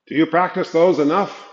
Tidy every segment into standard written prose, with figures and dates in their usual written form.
Do you practice those enough?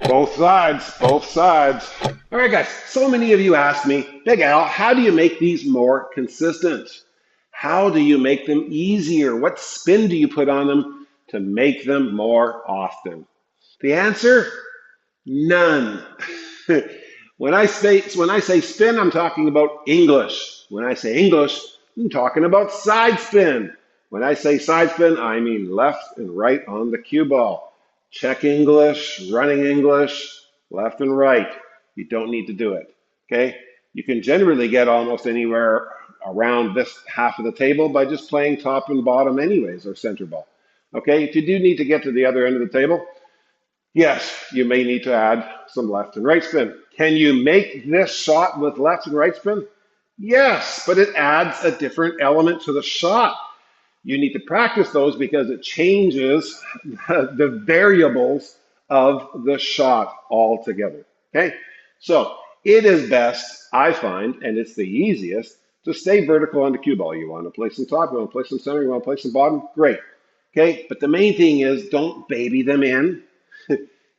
Both sides, both sides. All right, guys. So many of you asked me, Big Al, how do you make these more consistent? How do you make them easier? What spin do you put on them to make them more often? The answer, none. When I say spin, I'm talking about English. When I say English, I'm talking about side spin. When I say side spin, I mean left and right on the cue ball. Check English, running English, left and right. You don't need to do it. Okay? You can generally get almost anywhere around this half of the table by just playing top and bottom anyways, or center ball. Okay? If you do need to get to the other end of the table, yes, you may need to add some left and right spin. Can you make this shot with left and right spin? Yes, but it adds a different element to the shot. You need to practice those because it changes the variables of the shot altogether. Okay? So it is best, I find, and it's the easiest, to stay vertical on the cue ball. You want to play some top, you want to play some center, you want to play some bottom, great. Okay, but the main thing is don't baby them in.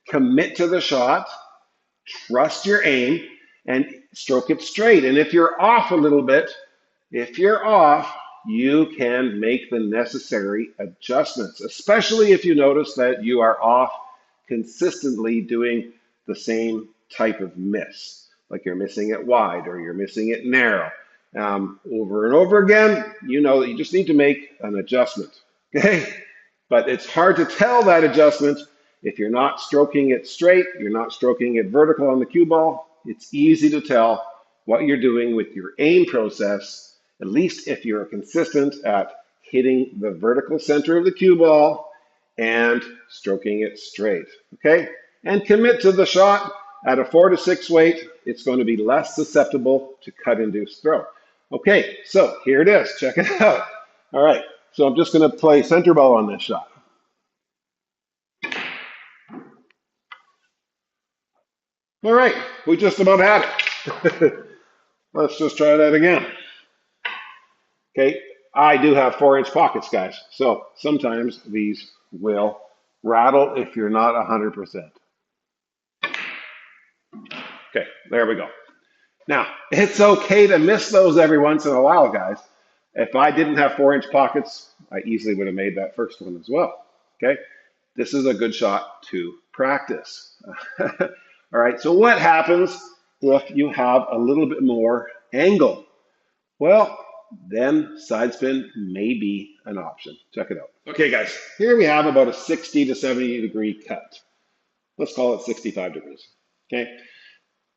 Commit to the shot, trust your aim, and stroke it straight. And if you're off a little bit, if you're off, you can make the necessary adjustments, especially if you notice that you are off consistently doing the same type of miss, like you're missing it wide or you're missing it narrow. Over and over again, you know that you just need to make an adjustment. Okay? But it's hard to tell that adjustment if you're not stroking it straight, you're not stroking it vertical on the cue ball. It's easy to tell what you're doing with your aim process, at least if you're consistent at hitting the vertical center of the cue ball and stroking it straight. Okay? And commit to the shot at a 4 to 6 weight. It's going to be less susceptible to cut induced throw. Okay, so here it is. Check it out. All right, so I'm just going to play center ball on this shot. All right, we just about had it. Let's just try that again. Okay, I do have 4-inch pockets, guys. So sometimes these will rattle if you're not 100%. Okay, there we go. Now, it's okay to miss those every once in a while, guys. If I didn't have 4-inch pockets, I easily would have made that first one as well. Okay, this is a good shot to practice. All right, so what happens if you have a little bit more angle? Well, then side spin may be an option. Check it out. Okay, guys, here we have about a 60 to 70 degree cut. Let's call it 65 degrees. Okay,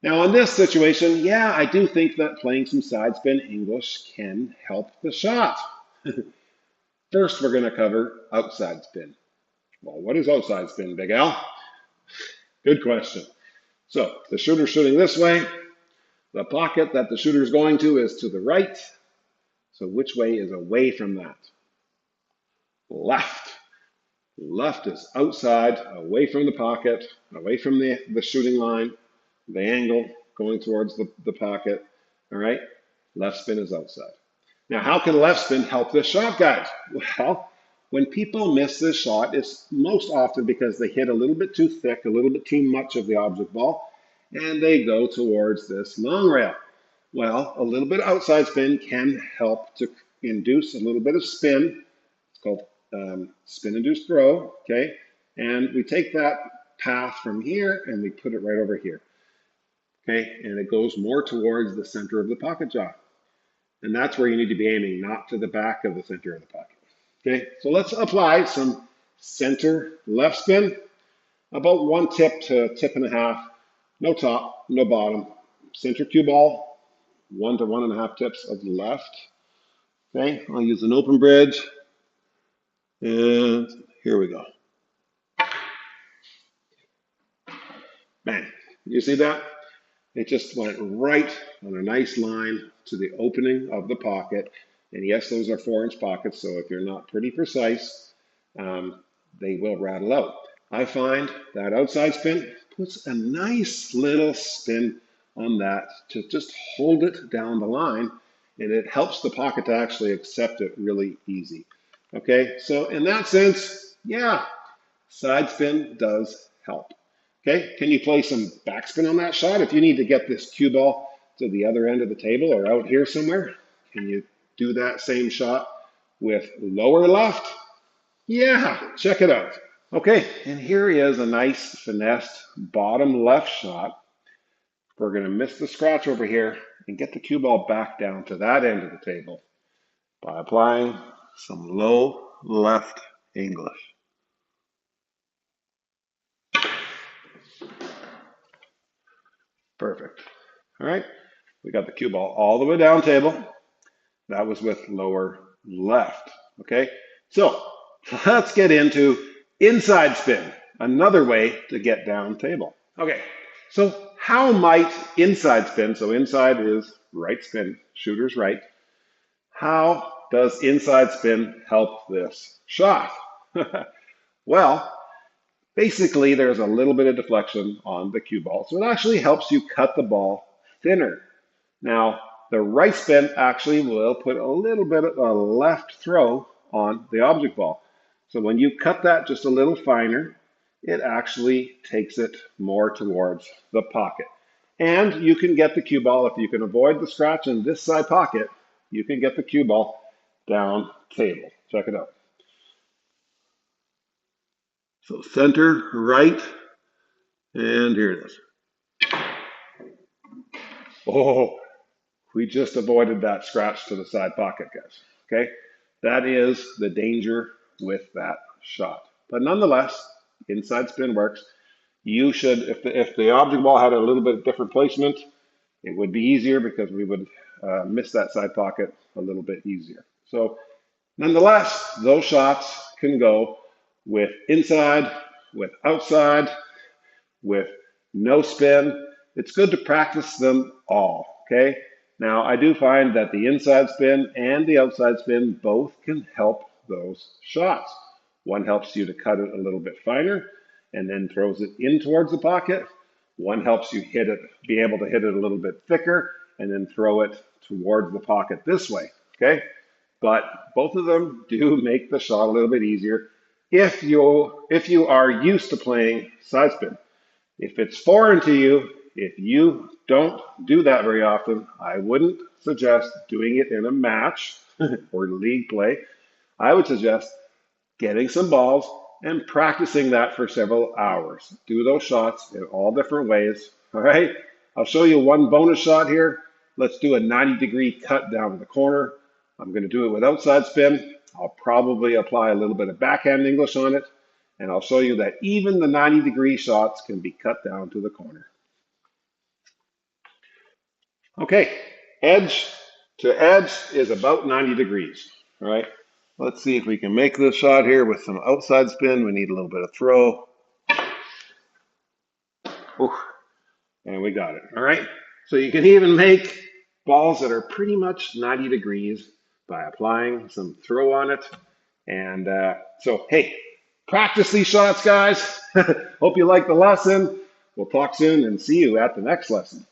now in this situation, yeah, I do think that playing some side spin English can help the shot. First, we're going to cover outside spin. Well, what is outside spin, Big Al? Good question. So the shooter's shooting this way. The pocket that the shooter's going to is to the right. So which way is away from that? Left. Left is outside, away from the pocket, away from the shooting line, the angle going towards the pocket. All right? Left spin is outside. Now, how can left spin help this shot, guys? Well, when people miss this shot, it's most often because they hit a little bit too thick, a little bit too much of the object ball, and they go towards this long rail. Well, a little bit of outside spin can help to induce a little bit of spin. It's called spin-induced throw, okay? And we take that path from here and we put it right over here, okay? And it goes more towards the center of the pocket jaw. And that's where you need to be aiming, not to the back of the center of the pocket. Okay, so let's apply some center left spin, about 1 tip to tip and a half, no top, no bottom, center cue ball, 1 to 1.5 tips of left. Okay, I'll use an open bridge. And here we go. Bang. You see that? It just went right on a nice line to the opening of the pocket. And yes, those are 4-inch pockets, so if you're not pretty precise, they will rattle out. I find that outside spin puts a nice little spin on that to just hold it down the line, and it helps the pocket to actually accept it really easy. Okay, so in that sense, yeah, side spin does help. Okay, can you play some backspin on that shot? If you need to get this cue ball to the other end of the table or out here somewhere, can you do that same shot with lower left? Yeah, check it out. Okay, and here is a nice finessed bottom left shot. We're going to miss the scratch over here and get the cue ball back down to that end of the table by applying some low left English. Perfect. All right, we got the cue ball all the way down table. That was with lower left. Okay, so let's get into inside spin, another way to get down table. Okay, so how might inside spin, so inside is right spin, shooter's right. How does inside spin help this shot? Well, basically, there's a little bit of deflection on the cue ball, so it actually helps you cut the ball thinner. Now, the right spin actually will put a little bit of a left throw on the object ball. So when you cut that just a little finer, it actually takes it more towards the pocket. And you can get the cue ball, if you can avoid the scratch in this side pocket, you can get the cue ball down table. Check it out. So center, right, and here it is. Oh, we just avoided that scratch to the side pocket, guys. Okay, that is the danger with that shot. But nonetheless, inside spin works. You should, if the object ball had a little bit different placement, it would be easier because we would miss that side pocket a little bit easier. So nonetheless, those shots can go with inside, with outside, with no spin. It's good to practice them all, okay? Now, I do find that the inside spin and the outside spin both can help those shots. One helps you to cut it a little bit finer and then throws it in towards the pocket. One helps you hit it, be able to hit it a little bit thicker and then throw it towards the pocket this way, okay? But both of them do make the shot a little bit easier if you are used to playing side spin. If it's foreign to you, if you don't do that very often, I wouldn't suggest doing it in a match or league play. I would suggest getting some balls and practicing that for several hours. Do those shots in all different ways, all right? I'll show you one bonus shot here. Let's do a 90-degree cut down to the corner. I'm going to do it with outside spin. I'll probably apply a little bit of backhand English on it, and I'll show you that even the 90-degree shots can be cut down to the corner. Okay, edge to edge is about 90 degrees, all right? Let's see if we can make this shot here with some outside spin. We need a little bit of throw. Ooh, and we got it, all right? So you can even make balls that are pretty much 90 degrees by applying some throw on it. And so, hey, practice these shots, guys. Hope you like the lesson. We'll talk soon and see you at the next lesson.